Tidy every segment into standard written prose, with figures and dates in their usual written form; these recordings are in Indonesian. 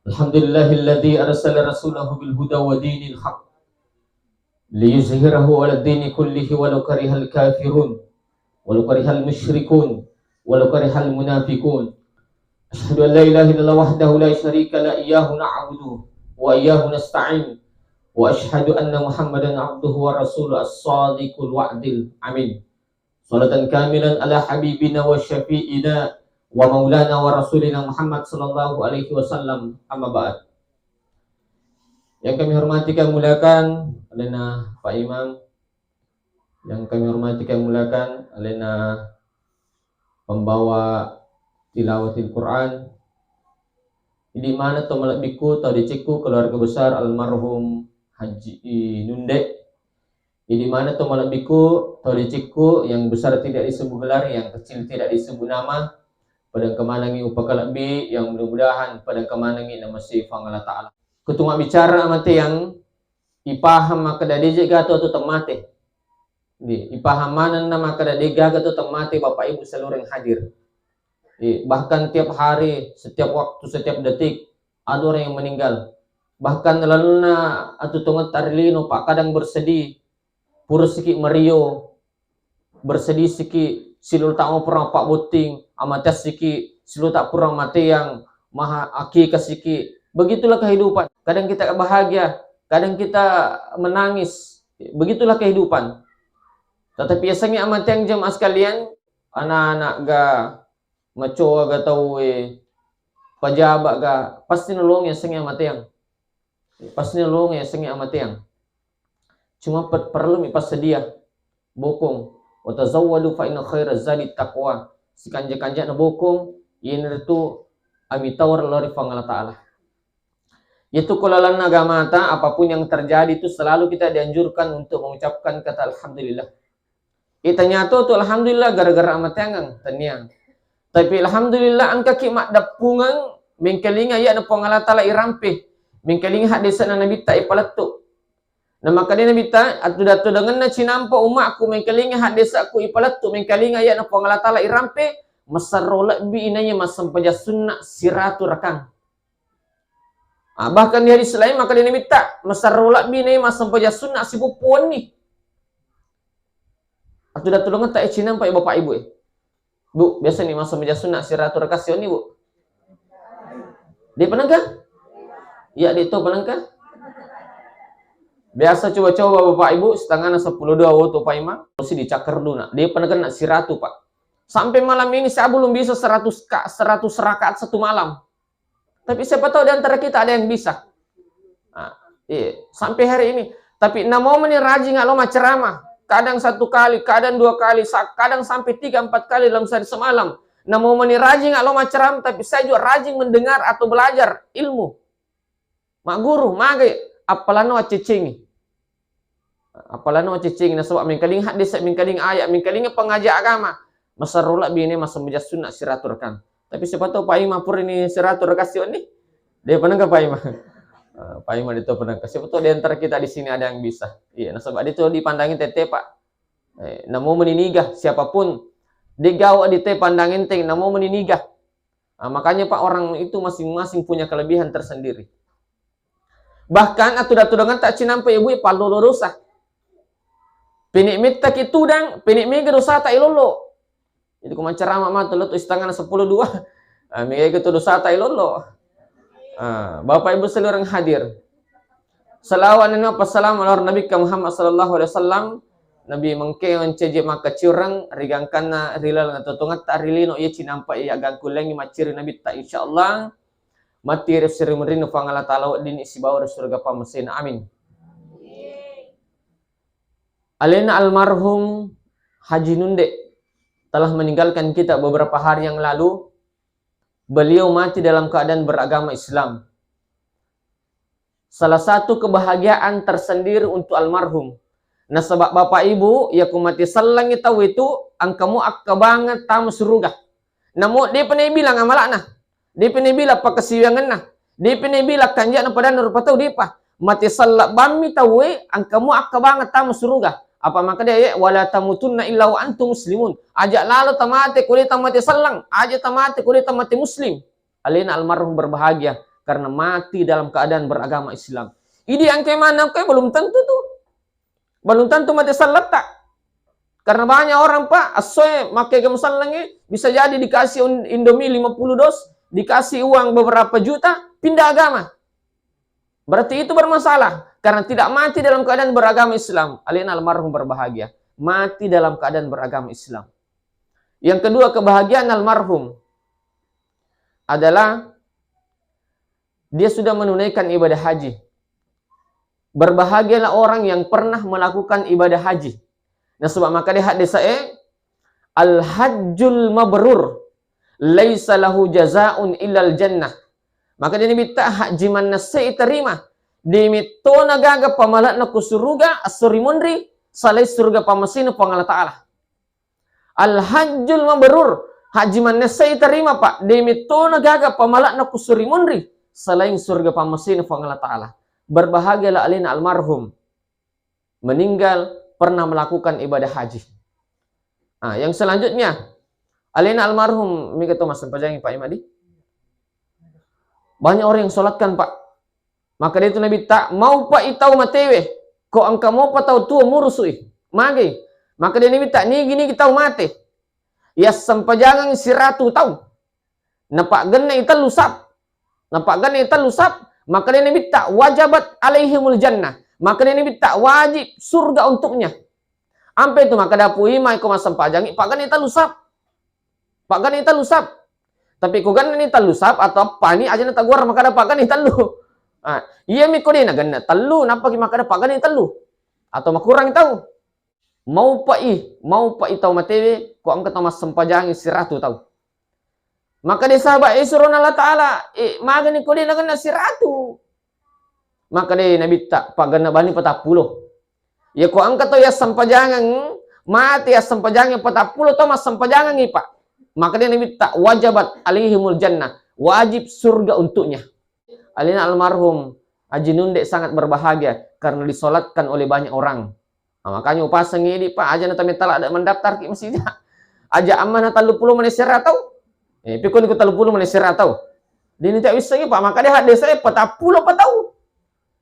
Alhamdulillahilladzi arsala rasulahu bil huda wa dinil haq liyuzhirahu 'ala ad-dini kullihi walau karihal kafirun walau karihal musyrikun walau karihal munafiqun. Asyhadu an la ilaha illallah wahdahu la syarika la iyyahu na'budu wa iyyahu nasta'in wa asyhadu anna Muhammadan 'abduhu wa rasuluhu as-shadiqul wa'dil amin. Salatan kamilan ala habibina wa syafi'ina wa maulana wa rasulina Muhammad sallallahu alaihi wasallam, amma ba'd. Yang kami hormati kami muliakan alena Pak Imam, yang kami hormati kami muliakan alena pembawa tilawatil Quran, di mana to malabiku atau diciku keluarga besar almarhum Haji Nunde, di mana to malabiku atau diciku yang besar tidak disebut gelar, yang kecil tidak disebut nama, pada kemanangi upakalabi yang mudah-mudahan pada kemanangi nama sifang Allah Ta'ala. Kutuma bicara mati yang ipaham maka dadije gato tu temate. Di ipahamanan nama kada diga gato temate Bapak Ibu seluruh yang hadir. Bahkan tiap hari, setiap waktu, setiap detik ada orang yang meninggal. Bahkan laluna atu tungat tarlino Pak kadang bersedih. Pura siki Mario bersedih siki silul tak pernah Pak Buting amatas siki silul tak pernah mati yang maha aki kasiki. Begitulah kehidupan. Kadang kita bahagia, kadang kita menangis. Begitulah kehidupan. Tetapi biasanya amat yang jemaah sekalian, anak-anak ga macoa ga tahu pejabat ga pasti nolong ya sengi amat yang. Pasti nolong ya sengi amat yang. Cuma perlu mi pas sedia bokong. Wa tazawwadu fa inna khairaz zadi taqwa. Si kanja-kanja na bokong, ini itu amitawar lari Allah Ta'ala. Itu kulalan agama ta, apapun yang terjadi itu selalu kita dianjurkan untuk mengucapkan kata alhamdulillah. Ternyata tu alhamdulillah gara-gara amat yangang tanyang. Tapi alhamdulillah angka kimak dapungan mengkelinga ya na Allah Ta'ala irampe. Mengkelinga hadisa na nabi ta ipalatuk. Na maka dia nabi ta atu dengan na cinampa umakku mengkelinga hadisa aku ipalatuk mengkelinga ya na Allah Ta'ala irampe masarrola bi inanya masampaja sunnah siratu rakang. Bahkan di hadis lain maka dia minta masarrola bini masampaja sunnah si pupuan ni. Atau dah tolongan tak cinam pak bapak ibu Bu, biasa ni masampaja sunnah si ratu rakasyon ni bu. Dia pernah kah? Ya dia tu pernah kah? Biasa coba-coba bapak ibu setengah 10 waktu Pak Imam mesti dicakar dulu nak. Dia pernah kena si ratu pak. Sampai malam ini saya belum bisa 100 rakaat satu malam. Tapi siapa tahu di antara kita ada yang bisa. Sampai hari ini. Tapi namun ini rajin nggak lo ceramah. Kadang 1 kali, kadang 2 kali, kadang sampai 3-4 kali dalam sehari semalam. Namun ini rajin nggak lo ceramah. Tapi saya juga rajin mendengar atau belajar ilmu. Mak guru, magai, apalano cicingi. Apalano cicingi. Nah sebab mengkaling hadis, mengkaling ayat, mengkaling pengajar agama. Masarullah bini masa sunnah siraturkan. Tapi siapa tahu Pak Imam pur ini siratur kasih ni. Dia pernah ke Pak Imam? Pak Imam itu pernah ke. Siapa tahu di antara kita di sini ada yang bisa. Iya, nah sebab itu dipandangin tete Pak. Namo meninigah siapapun digawa di tete pandangin teh namo meninigah. Makanya Pak orang itu masing-masing punya kelebihan tersendiri. Bahkan atu dengan tak cinampe ibu palu dosa. Pinik tak itu dang, pinik mega dosa tak ilolo. Jadi kau ceramah mah tu setengah 10-2. Mega itu dosa tak ilolo. Bapak Ibu seluruh yang hadir. Salawat dan wassalam ala Nabi Muhammad sallallahu alaihi wasallam. Nabi mengke onceje maka curang rigangkana rilal ngatotongat tarilino ia cinampa ia gangkulengi maciri Nabi ta insyaallah. Mati refsiri merino fangala ta'ala din isi bawah surga pamasin. Amin. Alena almarhum Haji Nunde telah meninggalkan kita beberapa hari yang lalu. Beliau mati dalam keadaan beragama Islam. Salah satu kebahagiaan tersendiri untuk almarhum. Nah sebab bapak ibu, ya kumati salang itu angkamu akka banget tamu surga. Namun dia pernah bilang amalakna. Dia pernah bilang pakasiwangan na. Dia pernah bilang kanjak na pada narupatau dia pa. Mati salak bami tawe angkamu akka banget tamu surga. Apa maka dia wala tamutunna illa wa antum muslimun. Ajak lalu tamate kulit tamate salang, ajak tamate kulit tamate muslim. Alina almarhum berbahagia karena mati dalam keadaan beragama Islam. Ini yang kemana belum tentu tuh. Belum tentu mati salat tak. Karena banyak orang Pak, asoy makai gemsalangnya bisa jadi dikasih Indomie 50 dos, dikasih uang beberapa juta, pindah agama. Berarti itu bermasalah karena tidak mati dalam keadaan beragama Islam. Alin almarhum berbahagia, mati dalam keadaan beragama Islam. Yang kedua, kebahagiaan almarhum adalah dia sudah menunaikan ibadah haji. Berbahagialah orang yang pernah melakukan ibadah haji. Nah, sebab maka di hadis al-hajjul mabrur laisa lahu jazaa'un illal jannah. Maka dia minta haji man nasai terima. Dimito nagaga pamalat na kusuruga asuri mundri salai surga pamasino pangala ta'ala. Al-hajjul mabrur, haji man nasai terima Pak. Dimito nagaga pamalat na kusuri mundri selain surga pamasino pangala ta'ala. Berbahagialah alina almarhum meninggal pernah melakukan ibadah haji. Nah, yang selanjutnya alina almarhum mi keto mas pajangi Pak Imadi. Banyak orang yang sholatkan Pak. Maka dia itu Nabi tak mau Pak itau matewe. Kok angka mau pa tau tua murusui. Magi. Maka dia Nabi tak ni gini kita mate. Ya sampajangan siratu tau. Napak gana ita lusap. Napak gana ita lusap. Maka dia Nabi tak wajabat alaihimul jannah. Maka dia Nabi tak wajib surga untuknya. Ampe itu maka dapui mai ko masampajangi. Pak gana ita lusap. Pak gana ita lusap. Tapi ko gana ita lusap atau pani aja na taguar maka dapat gana ita lu. Iya mi ko din na gana talu napa ki maka dapat gana ita lu. Atau makurang tahu. Mau pa itaw matewe ko ang katama sampajangi siratu tahu. Maka dia sahabat Isron Allah Ta'ala magani ko din na gana siratu. Maka dia Nabi tak pagana bani 40. Ya ko ang kato ya sampajangan mati ya sampajangan 40 to mas sampajangan ni Pak. Maka dia Nabi tak wajabat alaihimul jannah, wajib surga untuknya. Alina almarhum Haji Nunde sangat berbahagia karena disolatkan oleh banyak orang. Nah, makanya upasang ini Pak aja na tamitala ada mendaftar ki masjidnya. Aja amanah 30 manisir atau pikun ko 30 manisir atau. Dini tak bisa Pak, maka dia hadis saya 40 apa tahu.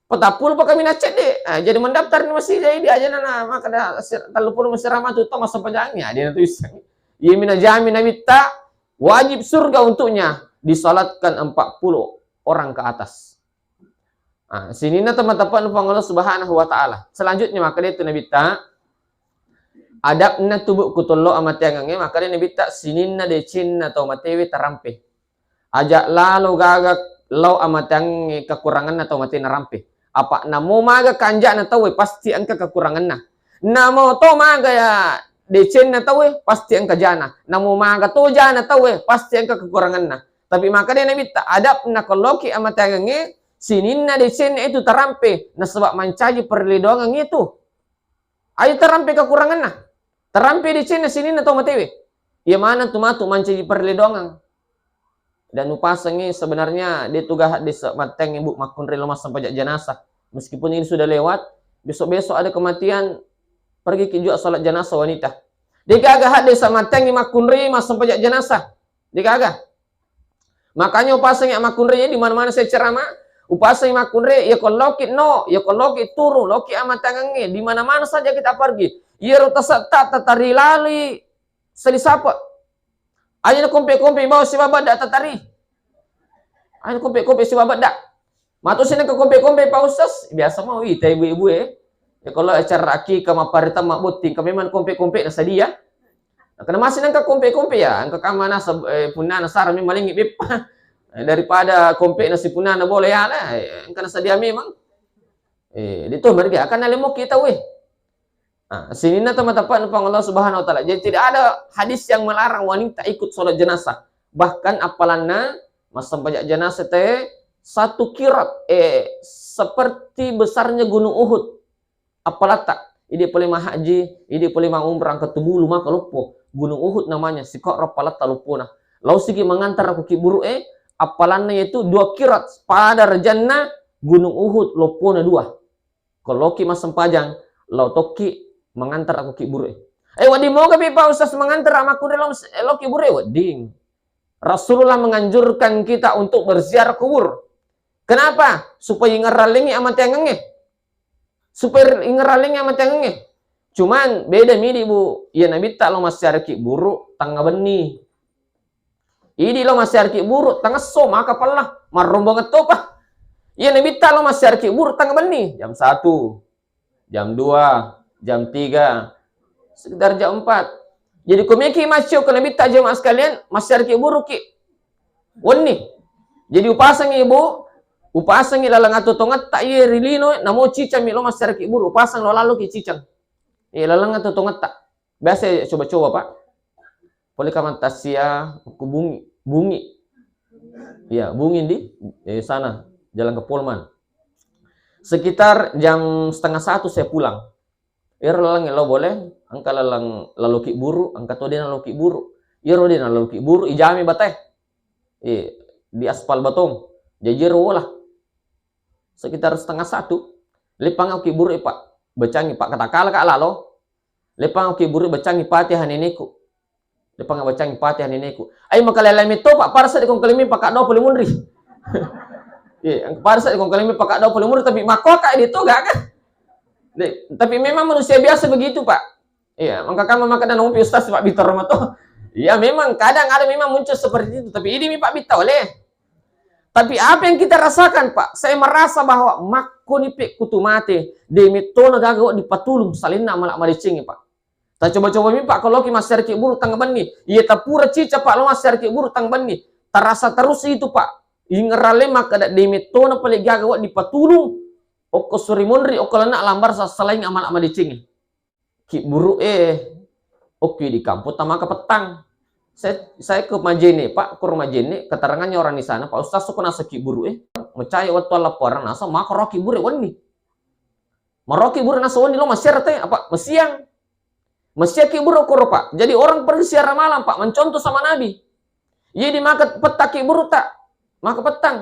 40 pa kami nacet deh. Jadi mendaftar di masjid dia aja na maka dah 30 manisir ramah tu masa panjangnya dia tu bisa. Ia mina jamin Nabi tak wajib surga untuknya disalatkan 40 orang ke atas. Sini na teman-teman Allah Subhanahu wa taala. Selanjutnya maka dia itu Nabi tak adabna tubuh kutullo amat yangange maka dia Nabi tak sininna de cinna atau matewi tarampe. Ajak lalu gagak lau amat yangange kekurangan atau mati narampe. Apa namo maga kanja na tahu pasti angka kekurangan na. Namo to maga ya decen na tahu pasti angka jana. Namo maga to jana tahu pasti angka kekurangan na. Tapi maka dia Nabi tak adab na koloki amat yangange sininna decen itu tarampe na sebab mancaji perlindungan itu. Ayo tarampe kekurangan na. Tarampe decen na sininna to matewe. Ya mana tu matu mancaji perlindungan. Dan upasangi sebenarnya dia tugas di mateng ibu makun lemas sampai jenazah. Meskipun ini sudah lewat, besok-besok ada kematian, pergi ke juga salat jenazah wanita. Dia kagak hadis sama mateng di makun mas sampai jenazah. Dia kagak. Makanya upasangi makun di mana-mana saya ceramah, upasangi makun ya kalau no, ya kalau turu, loki amat tangannya di mana-mana saja kita pergi. Ya rutasat tatari lali selisapa. Ayo na kompe-kompe bawa si babat dak tatari. Ayo kompe-kompe si babat dak. Matu sini ke kompe-kompe Pak Ustaz. Biasa mau ita ibu-ibu ya kalau acara akikah maparita makbuting kami man kompe-kompe na sadia. Karena masih nangka kompe-kompe ya, angka kamana punana sara mi malingi pip. Daripada kompe na si punana boleh ya lah. Angka na sadia memang. Dito mereka akan nalimok kita weh. Sini na teman-teman Allah Subhanahu wa taala. Jadi tidak ada hadis yang melarang wanita ikut sholat jenazah. Bahkan apalanna masa pajak jenazah teh 1 kirat seperti besarnya gunung Uhud. Apalata ini pelima haji, ini pelima umrah ke tubulu maka lupo. Gunung Uhud namanya sikok rapalata lupuna. Lau sigi mengantar aku kiburu apalanna itu 2 kirat pada rejana gunung Uhud lupuna 2. Kalau ki mas sempajang lau toki mengantar aku kiburu. Wadi mau ke Pak Ustaz mengantar aku dalam lo kiburu wading. Rasulullah menganjurkan kita untuk berziarah kubur. Kenapa? Supaya ngeralingi amat yang supaya ngeralingi amat yang cuman beda midi bu, ya nabi tak lo masih arki buruk tangga beni. Ini lo masih arki buruk tangga so maka pelah marombong etopah. Ya nabi tak lo masih arki buruk tangga beni. Jam 1, jam 2, jam 3, sekitar jam 4. Jadi komiki masuk ke nabi tak jemaah sekalian masih arki buruk ki. Wani. Jadi upasang ibu, upasang ilalang atau tongat tak ye rilino namo cicang lo masih arki buruk upasang lo lalu ki cicang. Lalang atau tongat tak. Biasa coba-coba pak. Boleh kaman tasia ku bungi. Ya, bungi di sana, jalan ke Polman. Sekitar jam 12:30 saya pulang. Lalang lo boleh, angka lalang lalu ki buru, angka to dia lalu ki buru. Iro dia lalu ki buru, ijami bateh. Di aspal batong. Jajiro lah. Sekitar 12:30. Lipang ki buru pak. Bacangi pak katakala kak lalo. Lepang ki buru bacangi pati haniniku. Lepang bacangi pati haniniku. Ay makalelami to pak para sa di kong kalimi pak do pulimunri. Ang para sa di kong kalimi pak do pulimunri tapi makoka dito gak kan? Tapi memang manusia biasa begitu pak. Iya, maka kamu makan dan ngompi ustaz Pak Bitar Romato. Iya memang kadang ada memang muncul seperti itu tapi ini Pak Bitar oleh. Tapi apa yang kita rasakan Pak? Saya merasa bahwa makonipe kutumate demitono gagawa di patulung salina malak maricingi Pak. Tak coba-coba mi Pak kalau ki masih ki buru tang bani. Iya tapura cica Pak lo masih ki buru tang bani. Terasa terus itu Pak. Ingerale maka ada demitono pale gagawa di patulung. Oko surimonri oko lana lambar sa selain amal maricingi. Ki buru oke di kampus tamaka petang. Saya ke Majene, Pak, ke Majene, keterangannya orang di sana, Pak Ustaz suka nasa kiburu Mencaya waktu laporan nasa, maka roki buru wani. Maroki buru nasa wani lo masyarakat apa? Mesiang. Mesiang kiburu koro Pak. Jadi orang pergi siaran malam Pak, mencontoh sama Nabi. Jadi maka petak kiburu tak, maka petang.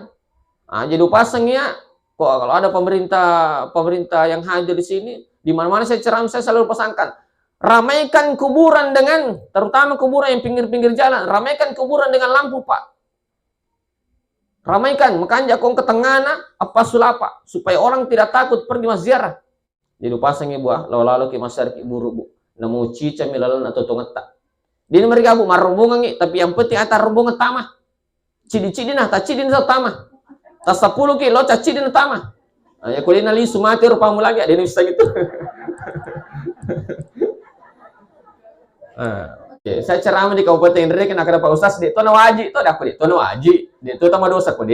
Nah, jadi pasangnya, kok kalau ada pemerintah yang hadir di sini, di mana-mana saya ceramah saya selalu pasangkan. Ramaikan kuburan dengan, terutama kuburan yang pinggir-pinggir jalan, ramaikan kuburan dengan lampu Pak. Ramaikan, makanya kong ke tengah apa sulapa, supaya orang tidak takut pergi masziarah. Jadi pasang ibu lalu ke masyarakat buru bu, namu cica milalan atau tongat tak. Di mereka bu marombongan tapi yang penting atas rombongan tamah. Cidi-cidi nah, tak cidi nah tamah. Tak 10 kilo, tak cidi nah tamah. Ya kulina li sumati rupamu lagi, ada bisa gitu. Saya ceramah di Kabupaten Dere kena Pak Ustaz di tono waji itu ada aku di tono waji di itu sama dosa aku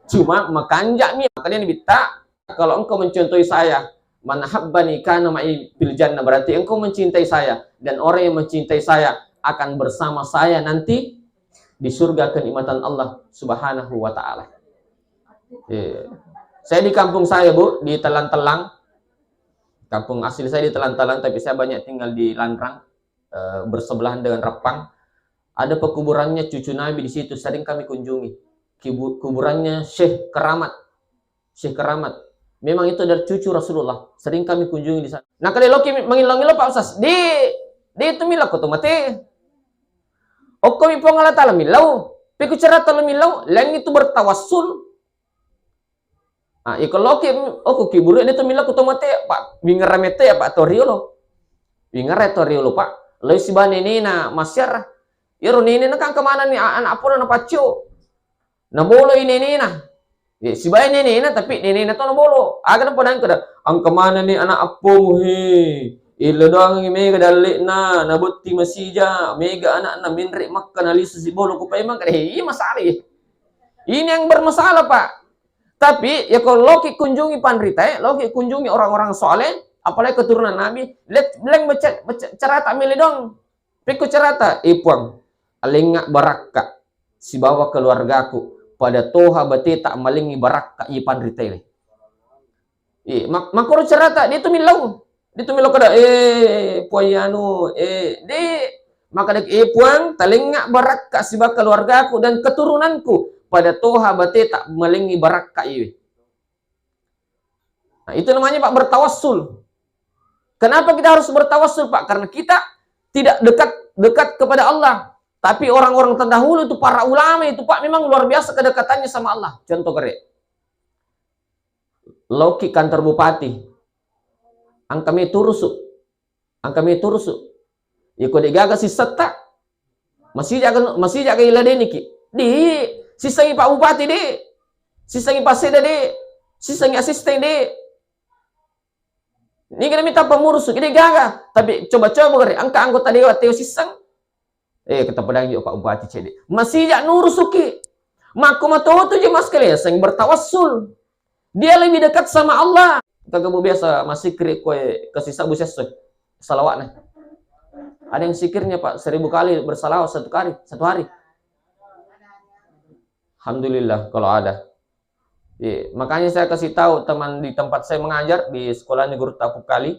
cuma makanjak nih makanya minta kalau engkau mencontohi saya manhabbani kana ma'i fil jannah berarti engkau mencintai saya dan orang yang mencintai saya akan bersama saya nanti di surga kenikmatan Allah Subhanahu wa taala. Saya di kampung saya Bu di Telang-Telang. Kampung asli saya di Telang-Telang tapi saya banyak tinggal di Landrang. Bersebelahan dengan Repang, ada pekuburannya cucu Nabi di situ sering kami kunjungi. Kuburannya Syekh Keramat. Memang itu dari cucu Rasulullah. Sering kami kunjungi di sana. Nah kalau loki mengilong-ilong Pak Ustaz, di itu milau kutu mati. Oko mi pongala tala milau. Piku cara tala milau, lain itu bertawassul. Ikoloki oko kiburu ini tu milau kutu mati Pak. Wingeramete ya Pak Toriolo. Wingar Toriolo Pak. Lalu si bani ini na masyar, iro ini na kan kemana nih anak apa na pacu, na bolo ini na, si bani ini na tapi ini na to na bolo, agar podang kada, ang kemana nih anak apa muhi, ilo doang mega dalik na buti masija, mega anak na minri makan alis si bolo ko pa emang kada masalah, ini yang bermasalah Pak, tapi ya kalau loki kunjungi panrita, loki kunjungi orang-orang soleh. Apalagi keturunan Nabi, leng baca cerita milih dong. Piku cerita, ipuang, alingak baraka, si bawa keluargaku, pada toha bati tak malingi baraka ipan retail. Makro cerita, dia tu milau kada, puayanu, maka dek ipuang, talingak baraka si bawa keluargaku dan keturunanku, pada toha bati tak malingi baraka iwi. Nah, itu namanya Pak bertawassul. Kenapa kita harus bertawassul Pak? Karena kita tidak dekat kepada Allah. Tapi orang-orang terdahulu itu para ulama itu Pak memang luar biasa kedekatannya sama Allah. Contoh kere. Loki kantor bupati. Ang kami turusu. Iko di gaga si seta. Masih jaga iladeni ki. Di sisangi Pak Bupati di. Sisangi Pak Seda di. Sisangi asisten di. Ini kena minta pengurus, ini gaga. Tapi coba-coba kare, angka anggota dewan teo sisang. Kita pedang yuk Pak Bupati cede. Masih jak nurusuki. Maka matoto tu je mas kalian yang bertawassul. Dia lebih dekat sama Allah. Kagak biasa masih kiri kue kesisa buses salawatnya. Ada yang sikirnya Pak 1000 kali bersalawat satu hari. Alhamdulillah kalau ada. Makanya saya kasih tahu teman di tempat saya mengajar di sekolahnya guru Tapu Kali.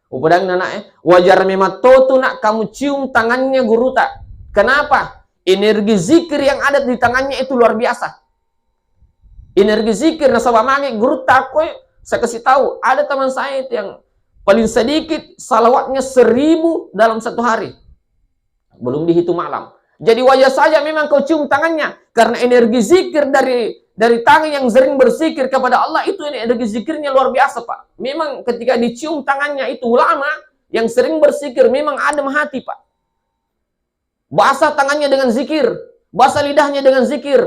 Upadang nanaknya wajar memang tu nak kamu cium tangannya guru tak. Kenapa? Energi zikir yang ada di tangannya itu luar biasa. Energi zikir nasabah mangi guru tak saya kasih tahu ada teman saya yang paling sedikit salawatnya 1000 dalam satu hari. Belum dihitung malam. Jadi wajar saja memang kau cium tangannya karena energi zikir dari tangan yang sering berzikir kepada Allah itu energi zikirnya luar biasa Pak. Memang ketika dicium tangannya itu ulama yang sering berzikir memang adem hati Pak. Basah tangannya dengan zikir, basah lidahnya dengan zikir.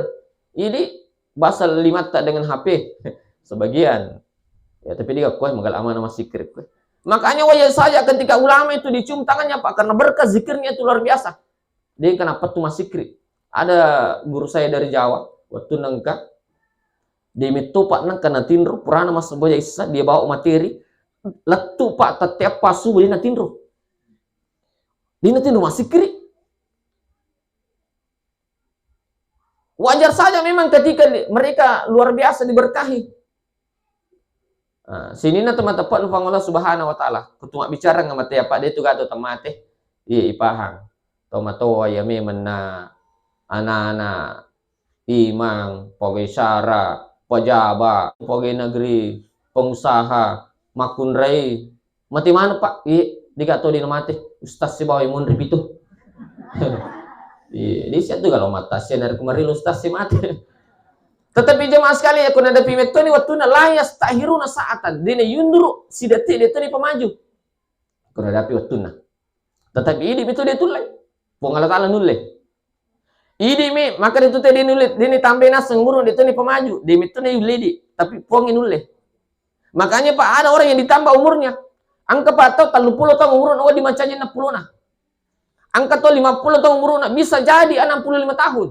Ini basah limata dengan HP sebagian. Ya tapi dia kuat magal amanah mas zikir. Makanya wajar saja ketika ulama itu dicium tangannya Pak karena berkah zikirnya itu luar biasa. Dia kenapa tuh mas zikir? Ada guru saya dari Jawa waktu nangka dia metu Pak nang kana tinro purana mas boya isa dia bawa materi letu Pak setiap pasu dia tinro masih kiri. Wajar saja memang ketika mereka luar biasa diberkahi. Sini na teman-teman upang Allah Subhanahu wa taala. Kutuma bicara nga mate Pak dia tu gato tamate. Ipahang. Tomato ya memang na ana-ana imang pogai syara pejabat, pegawai negeri, pengusaha, makunrai, mati mana Pak? Di kato di mati, ustaz si bawa mun itu. Di situ kalau mata si dari kemarin ustaz si mati. Tetapi jemaah sekali aku nada pimet ni waktu na layas tahiruna saatan, dina yunduru si detik dia tu ni pemaju. Aku nada pi waktu na. Tetapi ini itu dia tulai, pengalaman nulai. Idi mi maka itu tadi nulit dini tambahin aseng murun itu nih pemaju di itu nih lidi tapi pongin nulis. Makanya Pak ada orang yang ditambah umurnya angka Pak tahu 30 tahun umurun oh dimacanya 60 nah angka tuh 50 tahun umurun bisa jadi 65 tahun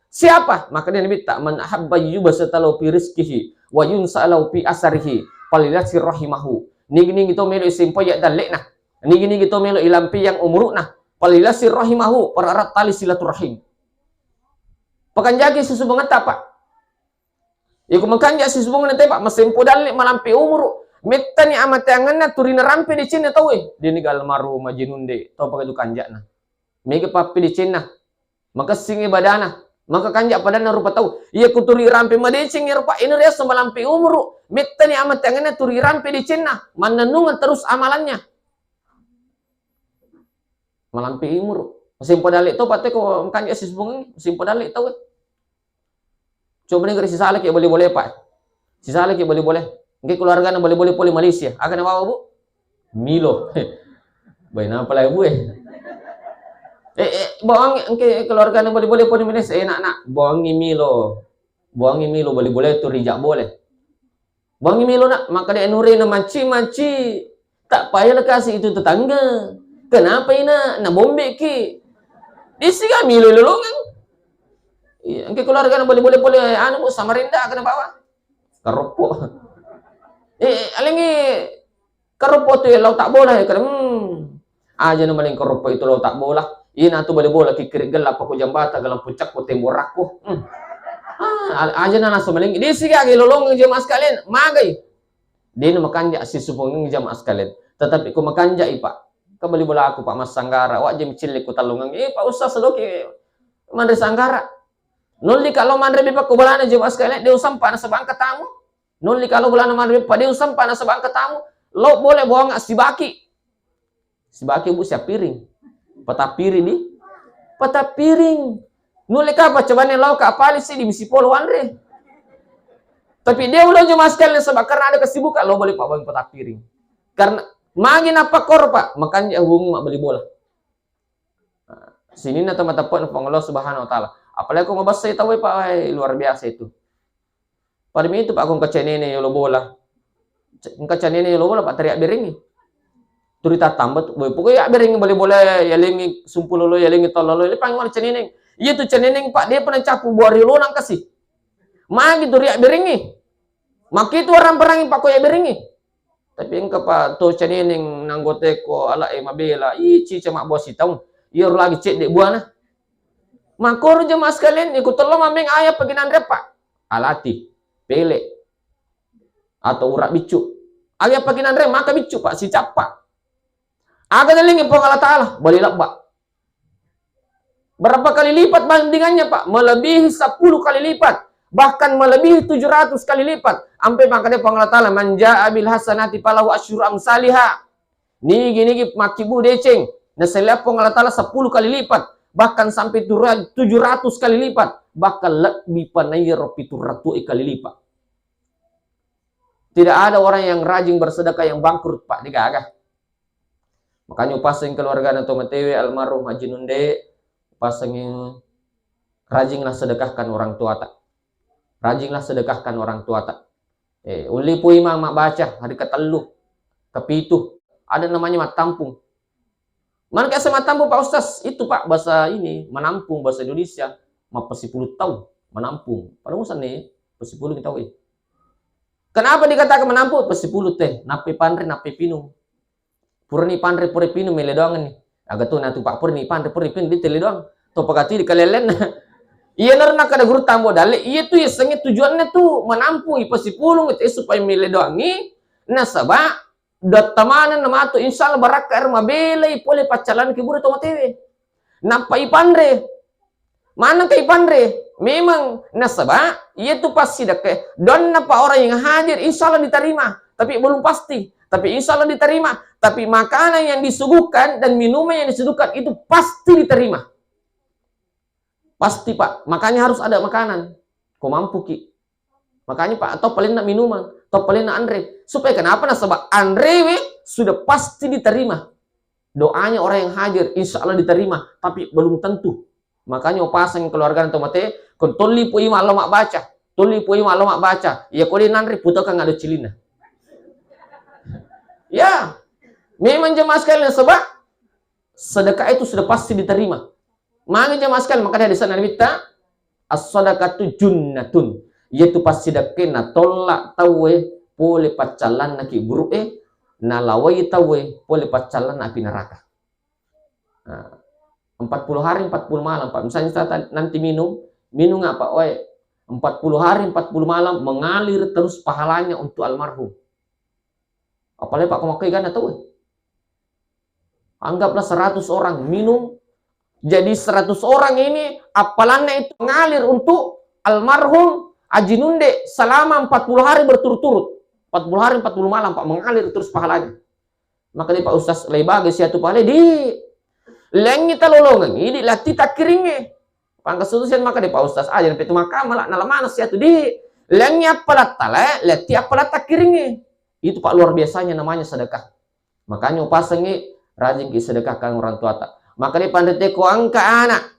siapa maka dia minta man habba yubasatalau fi rizqihi wa yunsalau fi asarihi palilasi rahimahu nigi itu melo simpo ya dalek nah nigi itu melo ilampi yang umurun nah palilasi rahimahu perarat tali silaturahim. Pakanjaki susubungan Pak. Ya kumangkanja susubungan Pak, masempo dali malampi umur. Metta ni amat yanganna turina rampe di Cina tahu Dia ni galmaru majinunde tahu pakai tu kanjana. Mega papi di Cina. Maka singi badana. Maka kanjak padana rupa tahu. Iya kuturi rampe madecing ya rupa ini resa malampi umur. Metta ni amat yanganna turi rampe di Cina. Mananungan terus amalannya. Malampi umur. Simpo dalik tahu patay ko kanjak susubungan simpo dalik tahu Coba nih si Saleh ya boleh-boleh Pak. Si Saleh ya boleh-boleh. Mungkin keluarga na boleh-boleh poli Malaysia. Akan apa Bu? Milo. Baik apa lagi Bu Bohong mungkin keluarga na boleh-boleh poli Malaysia. Nak. Bohongi Milo. Boleh-boleh tu rijak boleh. Bohongi Milo nak. Maka dia nuri na maci. Tak payah kasih itu tetangga. Kenapa ina? Na bombe ki. Disiga Milo lolongan. Iya, angke keluarga na boleh anu Samarinda akan bawa. Karopo. Alingi karopo tu lau tak boleh kan. Aja na maling karopo itu lau tak boleh. Ina tu boleh kikirik gelap aku jambata galang puncak ko temborakku. Aja na nasa maling. Di siga gilolong jemaah sekalian, magay. Di na makanja si supong jemaah sekalian. Tetapi ko makanja Pak. Kabali bola aku Pak Mas Sanggara, wak jam cilik ko talungang. Pak Ustaz sedoki Mandri Sanggara. Nuli kalau mandre pak kubalana jemaah sekalian dia usampa na sebangka tamu. Nuli kalau bulana mandre pak dia usampa na sebangka tamu. Lo boleh bohong si baki. Si baki Bu siap piring. Peta piring di. Peta piring. Nuli ka apa coba nih lo ka apali sih di misi polo andre. Tapi dia udah jemaah sekalian sebab karena ada kesibukan lo boleh pak bagi petak piring. Karena magin apa kor pak, makanya hubungi mak beli bola. Nah, sini na teman teman Allah Subhanahu wa taala. Apalagi aku ngobas saya tahu pak, luar biasa itu. Pada itu pak aku kecenene yo bola. Kecenene yo bola pak teriak beringi. Turita tambah tuh, pokoknya beringi boleh bola ya lengi sumpul lo ya lengi tololo, ini panggil ceneneng. Iya tuh ceneneng pak dia pernah capu buari lo nang kasih. Magi tuh riak beringi. Maki itu orang perangin pak koyak beringi. Tapi engkau pak to ceneneng nanggote ko ala mabela. Cica mak bos itau. Iya lagi cek dek buana. Makor jemaah sekalian ikut tolong mameng ayah peginan repak. Alati, pele, atau urak bicu. Ayah peginan rep maka bicu pak si capak. Agak dalingin po Allah Ta'ala. Boleh pak. Berapa kali lipat bandingannya pak? Melebihi 10 kali lipat. Bahkan melebihi 700 kali lipat. Sampai makanya Allah Ta'ala. Manja abil hasanati palahu asyur amsaliha. Nigi makibu deceng. Nah saya Allah Ta'ala 10 kali lipat. Bahkan sampai 700 kali lipat. Bahkan lebih panayir pituratu kali lipat. Tidak ada orang yang rajin bersedekah yang bangkrut pak. Digagah. Makanya pasang keluarga atau matewe almarhum Haji Nunde. Pasangin rajinlah sedekahkan orang tua tak. Rajinlah sedekahkan orang tua tak. Uli pui mak baca hari ketelu, kepitu. Ada namanya mat tampung. Mana kayak sama tampung Pak Ustaz? Itu Pak bahasa ini menampung bahasa Indonesia. Mak pesipuluh tahun menampung. Pada musan nih pesipuluh kita tahu. Kenapa dikatakan menampung pesipuluh teh? Nape pandre nape pinung. Purni pandre pure pinung mele doang nih. Agak tuh natu Pak purni pandre pure pinung di tele doang. Tuh pagati di kalelen. Iya nak kada guru tambo dale. Iya tuh ya sengit tujuannya tuh menampung pesipulung itu supaya mele doang nih. Nasaba dot tamanan nama tu insyaallah barakar mabelai pole pacalan kibur to matewe. Napa ipandre? Mana ke ipandre? Memang nasaba itu pasti dak don napa orang yang hadir insyaallah diterima, tapi belum pasti. Tapi insyaallah diterima. Tapi makanan yang disuguhkan dan minuman yang disuguhkan itu pasti diterima. Pasti Pak. Makanya harus ada makanan. Kau mampu Ki. Makanya Pak, atau paling nak minuman, atau paling nak Andre. Supaya kenapa? Nah, sebab Andre sudah pasti diterima. Doanya orang yang hadir, insya Allah diterima. Tapi belum tentu. Makanya pasang keluarga atau mate, kon toli pui malam mak baca. Toli pui malam mak baca. Ya kau di Andre putar kan ada cilina. Ya. Memang jemaah sekalian sebab sedekah itu sudah pasti diterima. Maka jemaah sekalian, maka di sana kita as-sadaqatu junnatun. Yaitu pasti dakena tolak tawe pole pacalan na kiburu nalawai tawe pole pacalan na api neraka. Nah, 40 hari 40 malam Pak. Misalnya kita nanti minum apa 40 hari 40 malam mengalir terus pahalanya untuk almarhum. Apalagi Pak kemakai kan tahu. Anggaplah 100 orang minum. Jadi 100 orang ini apalannya itu mengalir untuk almarhum Haji Nunde selama 40 hari berturut-turut. 40 hari 40 malam Pak mengalir terus pahalanya. Maka dia Pak Ustaz lebage siatu pahala di lengi talolongan ini lati takiringe. Pangkas sususian maka dia Pak Ustaz aja itu maka malah nalamana siatu di lengi apalat tala lati apalat takiringe. Itu Pak luar biasanya namanya sedekah. Makanya pasangi rajin sedekahkan orang tua tak. Maka dia pandai ko angka anak.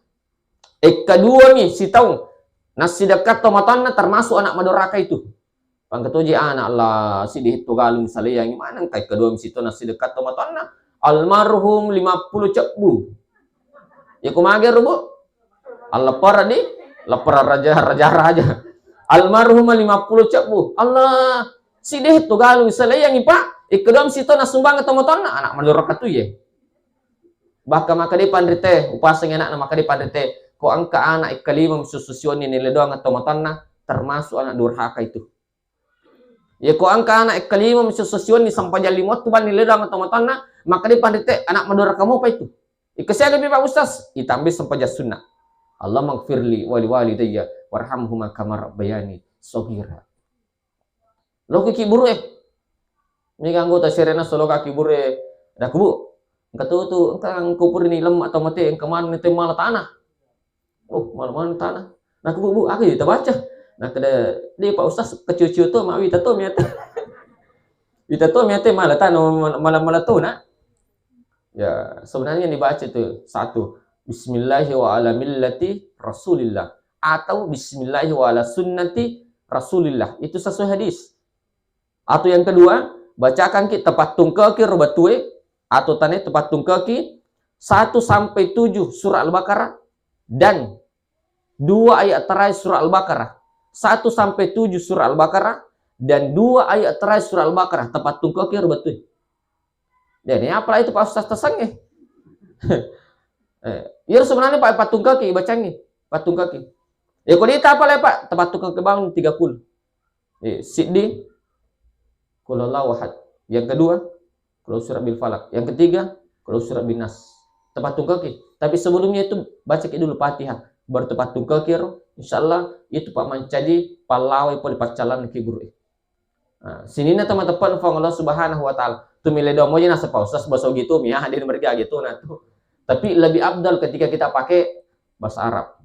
Kedua nih si tahu nasi dekat tomatanna termasuk anak madoraka itu. Pangketuji anak lah si dihitu galung saleh yang gimana kayak kedua situ nasi dekat tomatanna almarhum 50 cebu. Ya kumager Bu. Lapar di lapar raja. Almarhum 50 cebu. Allah si dihitu galung saleh yang Pak. Kedua situ nasumbang tomatanna anak madoraka tu ya. Bahkan maka di pandrite upasang anak maka di pandrite ko angka anak ikalima sususioni nilai doang atau matanna termasuk anak durhaka itu. Ya ko angka anak ikalima sususioni sampai jadi limot tuan nilai doang atau matanna maka di pandrite anak madurhaka kamu apa itu? Ikasih lebih Pak Ustaz itambah sampai jadi sunnah. Allah maghfirli wali walidayya warhamhuma kama rabbayani shaghira. Lo ki buru Ini ganggu ta serena solo kaki buru dah kubu. Engkau tu engkau kupur ini lemak atau mati engkau mana itu malah tanah. Oh malah tanah. Nah bu aku kita baca. Nah kada di Pak Ustaz kecucu tuh mak wita tuh miate. Wita tuh miate malah malah tuh nak. Ya, sebenarnya yang dibaca itu satu, Bismillahi wa ala millati Rasulillah atau Bismillahi wa ala sunnati Rasulillah. Itu sesuai hadis. Atau yang kedua, bacakan ki tepat tungkaki robatue atau tane tepat tungkaki 1 sampai 7 surah Al-Baqarah dan 2 ayat terakhir surah Al-Baqarah. 1 sampai 7 surah Al-Baqarah dan 2 ayat terakhir surah Al-Baqarah tepat tungkaki robatue. Dan ini apalah itu Pak Ustaz tersangih. Ya sebenarnya Pak patung kaki bacanya, patung kaki. Ya kau dia apa lah Pak? Patung kaki bangun 30. Siddi qul huwallahu ahad. Yang kedua, qul surat bil falaq. Yang ketiga, qul surat bin nas. Patung kaki. Tapi sebelumnya itu baca dulu Fatihah, baru patung kaki. Insyaallah itu Pak mencadi palawai poli pacalan ke guru. Nah, sini na teman-teman Allah Subhanahu wa taala. Tu milih domo je nasa pausas bahasa gitu mia hadir mereka gitu nah tuh. Tapi lebih abdal ketika kita pakai bahasa Arab.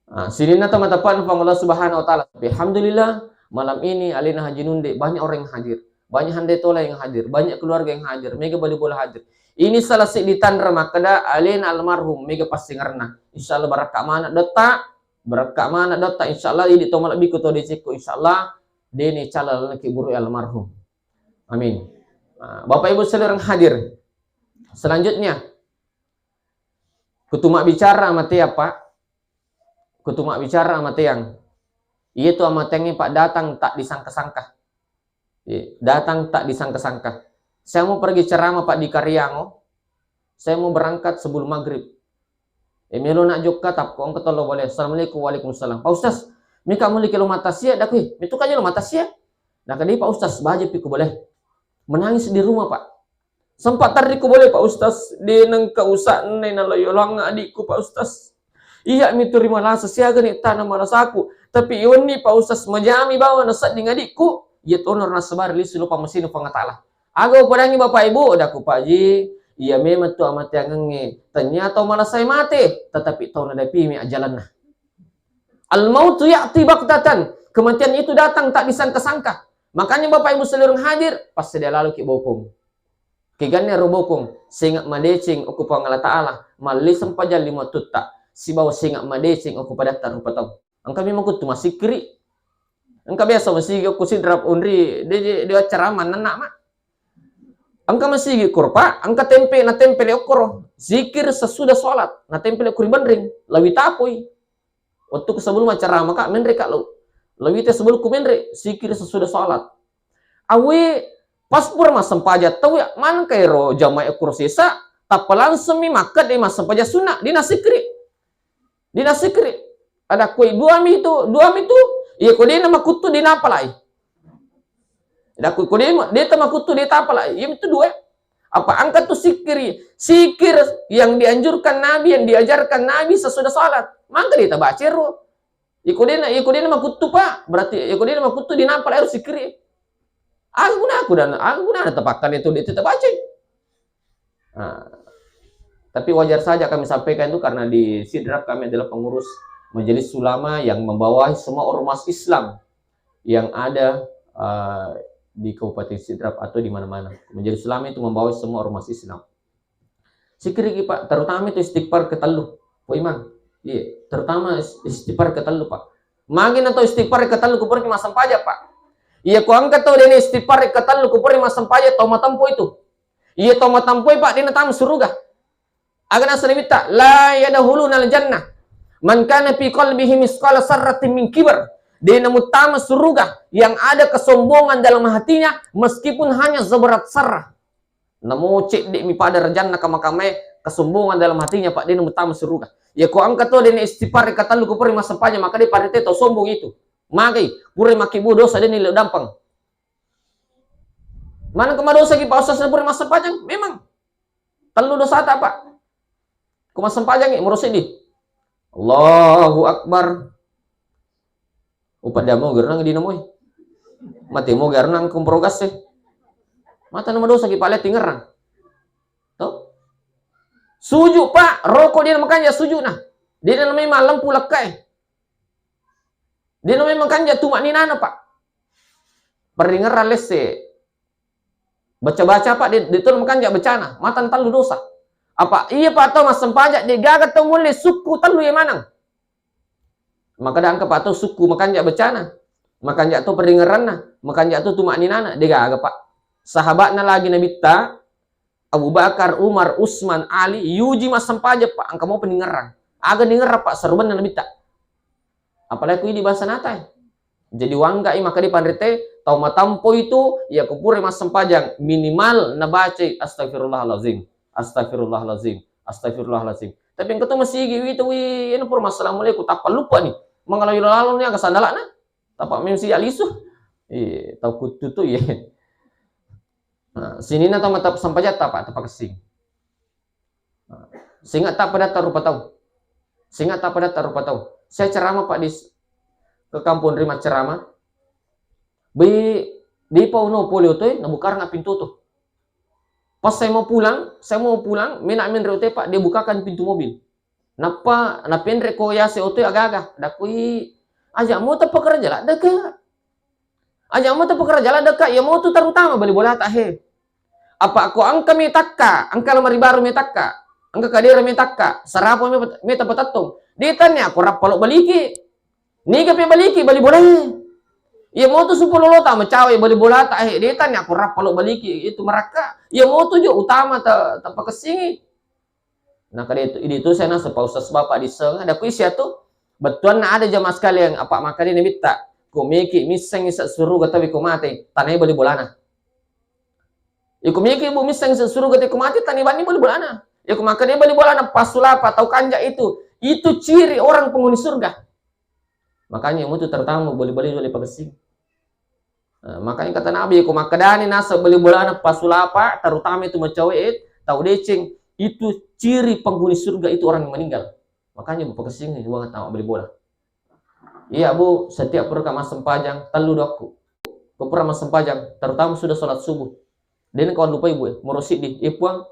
Nah, sini na teman-teman Allah Subhanahu wa taala. Alhamdulillah malam ini alina haji nunde banyak orang yang hadir. Banyak handai tola yang hadir, banyak keluarga yang hadir, mega boleh hadir. Ini salah si ditandra makada alina almarhum mega pasti ngarna. Insyaallah barakah mana dota insyaallah ini tomal biku to diciku insyaallah deni calal ki guru almarhum. Amin. Nah, Bapak Ibu saudara yang hadir. Selanjutnya, kutumak bicara sama tiap Pak. Kutumak bicara sama tiang. Iya tuh sama tiangnya Pak datang tak disangka-sangka. Datang tak disangka-sangka. Saya mau pergi ceramah Pak di Karyango. Saya mau berangkat sebelum maghrib. Emilo nak jokka tap ko angkat Allah boleh. Assalamualaikum waalaikumsalam. Pak Ustaz, mika muli kilo mata sia dak wi. Itu kan lo mata sia. Nah kadi Pak Ustaz baje piku boleh. Menangis di rumah Pak. Sempat tadi ku boleh Pak Ustaz. Di nang kausa nai na loyolong adikku Pak Ustaz. Iya mi terima rasa siaga ni tanah malas aku. Tapi iwan ni Pak Ustaz majami bawa nasat dengan adikku. Iya honor nasabar li lupa mesin pangatala. Aku padangi Bapak Ibu daku Pak Ji. Iya memang tu amat yang ngenge. Ternyata malah saya mati. Tetapi tahu nada pimi ajalan nah. Al mautu ya'ti baktatan. Kematian itu datang tak disangka-sangka. Makanya Bapak Ibu seluruh hadir pasti dia lalu ki bopong. Kigannya robokong singak madecing aku pangala taala mali sempaja 5 tutta si bawa singak madecing aku pada tar rupatau. Angka memang kutu masih kiri. Angka biasa masih aku sidrap unri dia ceramah nanak mak. Angka masih kurpa, angka tempe na tempe le okoro. Zikir sesudah salat na tempe le kuriban ring lawi tapoi. Waktu sebelum ceramah kak menre kak lo. Lewite sebelum kumenre sikir sesudah salat. Awe pas pur mas sempaja tahu ya man kairo jamaah kursisa tapalan semi makat di mas sempaja sunnah di nasikri. Di nasikri ada kue dua mi itu iya kode nama kutu di napalai. Ada kue kode dia nama kutu di tapalai. Iya itu dua. Apa angkat tuh sikir yang dianjurkan Nabi yang diajarkan Nabi sesudah salat. Mangga dia tabacero. Ikodena makutu Pak. Berarti ikodena makutu dinampal air sikri. Aku guna tepakan itu terbaca. Nah, tapi wajar saja kami sampaikan itu karena di Sidrap kami adalah pengurus majelis ulama yang membawahi semua ormas Islam yang ada di Kabupaten Sidrap atau di mana-mana. Majelis ulama itu membawahi semua ormas Islam. Sikri Pak, terutama itu istighfar ketelu. Po Imam. Iya, terutama istighfar ketelu Pak. Magin atau istighfar ketelu kupur masam paja Pak. Iya ku angkat tau dene istighfar ketelu kupur masam paja tau matampo itu. Iya tau matampo Pak dene tam suruga. Agana sanibita la yadkhuluna al-jannah man kana fi qalbihi misqala sarratin min kibr. Dene mutama suruga yang ada kesombongan dalam hatinya meskipun hanya seberat sarah. Namo cek di mi pada rejana kama-kame kesombongan dalam hatinya Pak dene mutama suruga. Ya ku angkat tuh dene istighfar kata lu kupuri masa sampahnya maka dia parite tau sombong itu. Makai puri maki dosa dia nilai dampang. Mana kema dosa ki Pak Ustaz puri masa sampahnya memang. Telu dosa apa? Ku masa sampahnya ngi merusi di. Allahu Akbar. Upat dia mau gerenang di namoy. Mati mau gerenang kumprogas sih. Mata nama dosa ki palet tingerang. Tuh. Suju Pak, rokok dia makanya suju nah. Dia namanya lampu lekai. Dia memang kan jatuh makninana Pak. Peringar lese. Baca-baca Pak, dia tuh makan jak becana, matan talu dosa. Apa iya Pak atau mas sempajak dia gagat tau mulai suku talu yang mana? Maka dan Pak atau suku makan jak becana. Makan jak tuh peringaran nah, makan jak tuh makninana dia gagat Pak. Sahabatnya lagi Nabi ta Abu Bakar, Umar, Utsman, Ali, Yuji mas sempajak Pak, angka mau pendengaran. Agak denger Pak serban Nabi ta. Apalagi di bahasa natai. Jadi wangga maka di pandrite tau matampo itu ya kupure mas sempajang minimal nabaca astagfirullahalazim, astagfirullahalazim, astagfirullahalazim. Tapi yang ketemu masih gitu ini pur masalah mulai ku tapa lupa nih mengalami lalu nih agak sandalak nah tapak mesti alisu tau kutu tuh ya. Nah, sini na tau matap sempajang tapak kesing. Singat tak pada taruh patau. Singat tak pada taruh patau. Saya ceramah Pak ke kampung terima ceramah. Di pauno polio tuh nabukar nggak pintu tuh. Pas saya mau pulang, menak min reute Pak, dia bukakan pintu mobil. Napa napendre ko ya se oto agak-agak. Dakui aja mau tu pekerja lah dekat. Aja mau tu pekerja lah dekat. Ya mau tu terutama beli bola tak he. Apa aku angka metakka, angka lemari baru metakka. Angka kadira metakka, sarapo meta patatung. Dia tanya aku rap palok baliki. Niga pe baliki bali bola. Ya mau tu 10 lota macawe bali bola tak he. Dia tanya aku rap palok baliki itu mereka. Ya mau tu jo utama tak pakesingi. Nah kada itu saya nasa pausas bapak di seng ada kuis ya tuh. Betuan ada jamaah sekalian apa makanya ni minta. Ko meki miseng isa suruh gatawi ko mate tanai bali bolana. Ya ko meki bu miseng isa suruh gatawi ko mate tanai bani bali bolana. Ya ko makanya bali bolana pasulapa atau kanja itu ciri orang penghuni surga. Makanya mutu tertamu bali-bali oleh pagesing. Nah, makanya kata Nabi ko makadani nasa bali bolana pasulapa terutama itu macawet tau deceng itu ciri penghuni surga itu orang yang meninggal. Makanya bu pagesing uang tahu beli bola. Iya bu, setiap perkama sempajang telu doku. Perkama sempajang terutama sudah sholat subuh. Dan kawan lupa ibu merosit di ipuang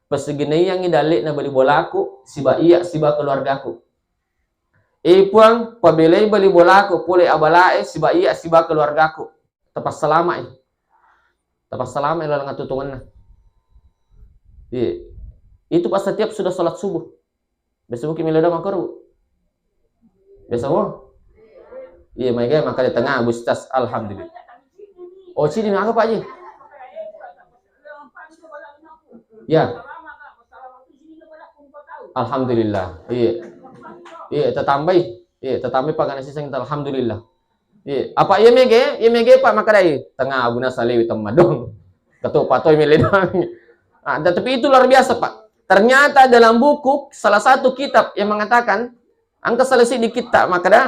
pesegini yang idalik na beli bola aku siba iya siba keluarga aku. Ipuang pabelai beli bola aku pulai abalae siba iya siba keluarga aku. Tepas selama tepas selama lalang tutungan. Iya. Itu pas setiap sudah sholat subuh. Biasa mungkin milada makaru. Biasa mo? Iya, mereka maka di tengah bustas alhamdulillah. Oh, sini apa Pak Ji? Ya. Alhamdulillah. Iya. Iya, tetambah. Iya, tetambah Pak kana sisang alhamdulillah. Iya, apa iya mege Pak maka dai tengah abuna salewi tamadong. Ketua patoy milada. Nah, tapi itu luar biasa Pak. Ternyata dalam buku salah satu kitab yang mengatakan angka selesai di kitab maka dah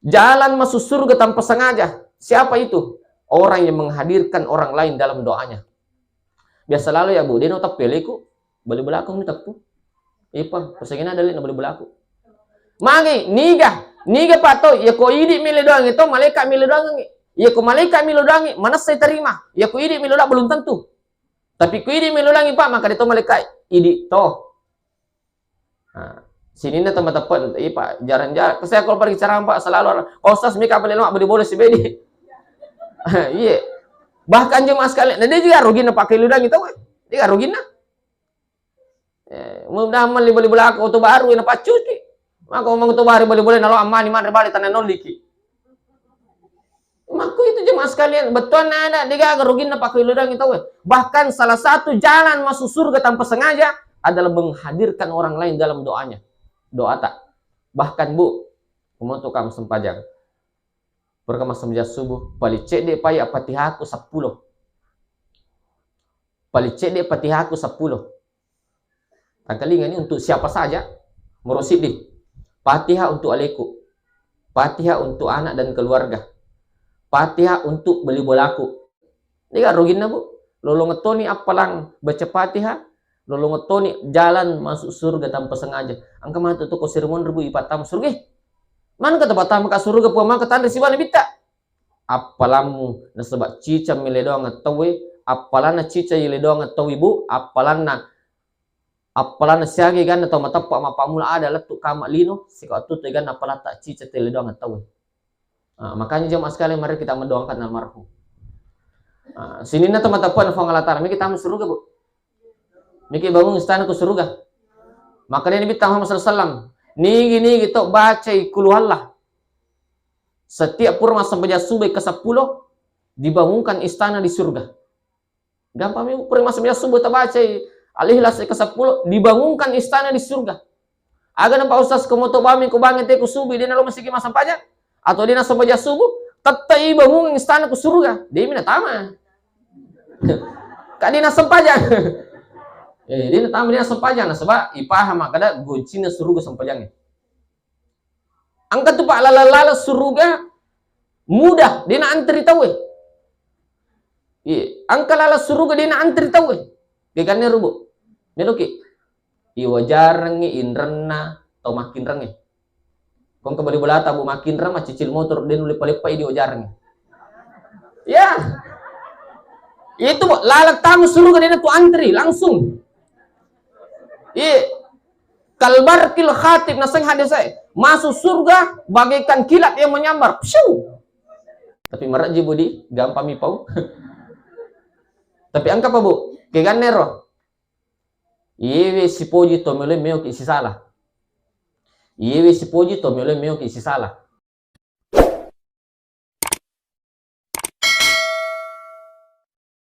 jalan masuk surga tanpa sengaja. Siapa itu? Orang yang menghadirkan orang lain dalam doanya. Biasa lalu ya Bu, dia notak peleku, beli belakang nih takpu. Ipa, pesengina dalil beli belakang. Magi niga pato ya ko idi mile doang itu malaikat mile doang. Ya ko malaikat mile doang, mana saya terima? Ya ko idi mile doang belum tentu. Tapi ku idi melulangi Pak, maka itu malaikat idi toh. Nah, sini na teman-teman, Pak, jarang-jarang. Saya kalau pergi ceramah Pak selalu Ustaz mika beli beli boleh si bedi. Iya. Bahkan jemaah sekalian, nah dia juga rugi na pakai ludang itu, dia rugi na. Mudah mali beli aku auto baru na pacuti. Maka ngomong auto baru boleh nalo amani man balik tanah noliki. Maka itu jemaah sekalian, betul ada dia rugi na pakai ludang itu. Bahkan salah satu jalan masuk surga tanpa sengaja adalah menghadirkan orang lain dalam doanya. Doa tak. Bahkan Bu, kumoto kamu sempajang. Perkama sembah subuh, palicek de paya Fatihahku 10. Palicek de Fatihahku 10. Angkalingan ini untuk siapa saja, merosid di. Fatihah untuk aleku. Fatihah untuk anak dan keluarga. Fatihah untuk beli bolaku. Ini kan rugin na Bu. Lolo ngetoni apalang baca Fatihah. Lolo ngetoni jalan masuk surga tanpa sengaja. Angka mah tu ko sermon rebu ipatam surga. Man kata patam ka surga puama ka tanda siban bita. Apalamu na sebab cica mile doang ngatawe, apalana cica ile doang ngatawe Bu, apalana Apalan siagi kan atau mata pak mapamula adalah tu kamak lino sikau tu kan apalah tak cica tele doang tahu. Makanya jemaah sekali mari kita mendoakan almarhum. Sini na mata puan fangalatar mi kita surga bu. Miki bangun istana ke surga. Makanya Nabi Muhammad SAW ni gitu baca kuluhallah. Setiap purma sampai subuh ke-10 dibangunkan istana di surga. Gampang mi purma sampai subuh terbaca Al-Ikhlas ke-10 dibangunkan istana di surga. Agar nampak ustaz kemoto bami ku bangin te ku subuh dia nalo masih masa sampanya atau dia sampai subuh tetai bangun istana ku surga. Dia mina tama. Kak dia sampanya. Dia tamu dia sampajang sebab ipaham kada goncina surga sampajang. Angkat tu pak lala surga mudah dia nak antri tahu. Angkat lala surga dia nak antri tahu. Gegannya rubu. Meloki. Iwajarang inrana atau makin rangi. Kong kembali bola tabu makin ramah cicil motor dia nulis palepai di wajarang. Ya. Itu lala tamu surga dia tu antri langsung. Kalbarkil khatib naseng hadis saya masuk surga bagaikan kilat yang menyambar. Pshu. Tapi marak budi gampang mipau. Tapi angka apa bu? Keganero. Iwe si poji to mele meo ki si salah. Iwe si poji to mele meo ki si salah.